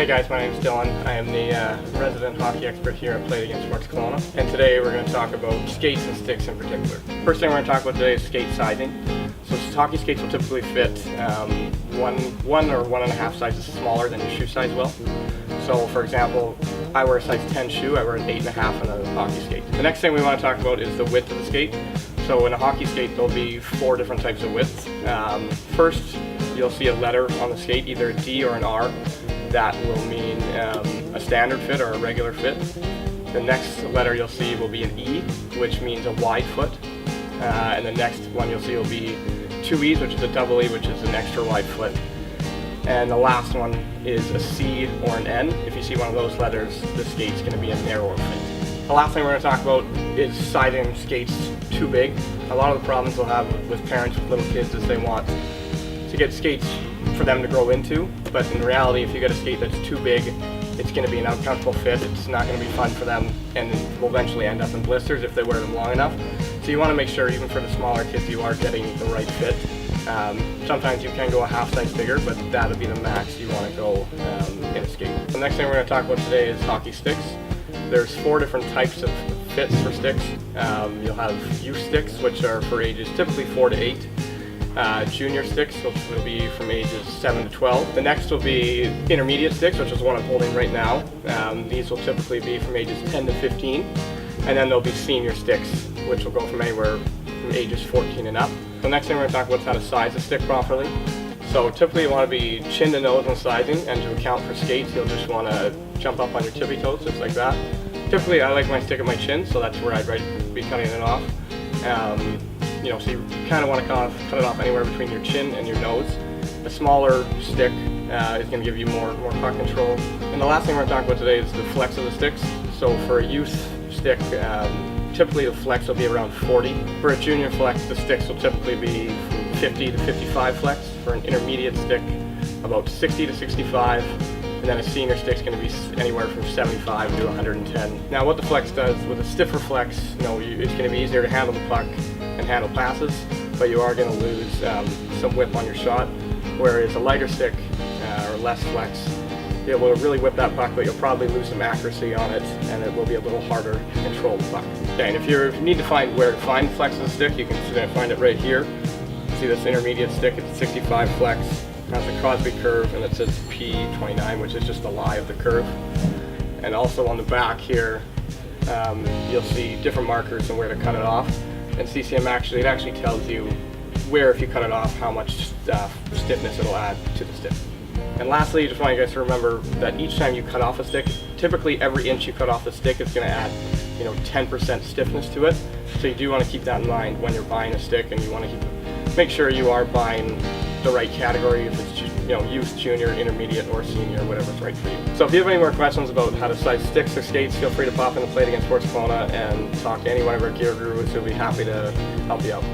Hey guys, my name is Dylan. I am the resident hockey expert here at Play It Again Sports Kelowna, and today we're going to talk about skates and sticks in particular. First thing we're going to talk about today is skate sizing. So hockey skates will typically fit one or 1.5 sizes smaller than your shoe size will. So for example, I wear a size 10 shoe, I wear an 8.5 on a hockey skate. The next thing we want to talk about is the width of the skate. So in a hockey skate there'll be 4 different types of widths. First, you'll see a letter on the skate, either a D or an R. That will mean a standard fit or a regular fit. The next letter you'll see will be an E, which means a wide foot. And the next one you'll see will be 2 E's, which is a double E, which is an extra wide foot. And the last one is a C or an N. If you see one of those letters, the skate's going to be a narrower fit. The last thing we're going to talk about is sizing skates too big. A lot of the problems we'll have with parents with little kids is they want to get skates for them to grow into, but in reality if you get a skate that's too big, it's going to be an uncomfortable fit, it's not going to be fun for them, and will eventually end up in blisters if they wear them long enough. So you want to make sure, even for the smaller kids, you are getting the right fit. Sometimes you can go a half size bigger, but that'll be the max you want to go in a skate. The next thing we're going to talk about today is hockey sticks. There's 4 different types of fits for sticks. You'll have youth sticks, which are for ages typically 4 to 8. Junior sticks will be from ages 7 to 12. The next will be intermediate sticks, which is the one I'm holding right now. These will typically be from ages 10 to 15. And then there'll be senior sticks, which will go from anywhere from ages 14 and up. The next thing we're going to talk about is how to size a stick properly. So typically you want to be chin to nose when sizing, and to account for skates you'll just want to jump up on your tippy toes, just like that. Typically I like my stick at my chin, so that's where I'd be cutting it off. So you kind of want to cut it off anywhere between your chin and your nose. A smaller stick is going to give you more puck control. And the last thing we're going to talk about today is the flex of the sticks. So for a youth stick, typically the flex will be around 40. For a junior flex, the sticks will typically be from 50 to 55 flex. For an intermediate stick, about 60 to 65. And then a senior stick's going to be anywhere from 75 to 110. Now what the flex does, with a stiffer flex, it's going to be easier to handle the puck and handle passes, but you are going to lose some whip on your shot. Whereas a lighter stick or less flex, it will really whip that puck, but you'll probably lose some accuracy on it, and it will be a little harder to control the puck. Okay, and if you need to find where to find flex of the stick, you can find it right here. See this intermediate stick, it's 65 flex. It has a Crosby curve, and it says P29, which is just the lie of the curve. And also on the back here, you'll see different markers and where to cut it off. And CCM it actually tells you where, if you cut it off, how much stiffness it'll add to the stick. And lastly, I just want you guys to remember that each time you cut off a stick, typically every inch you cut off the stick is going to add 10% stiffness to it. So you do want to keep that in mind when you're buying a stick, and you want to make sure you are buying the right category, if it's youth, junior, intermediate, or senior, whatever's right for you. So if you have any more questions about how to size sticks or skates, feel free to pop in to Play It Again Sports Kelowna and talk to any one of our gear gurus who'll be happy to help you out.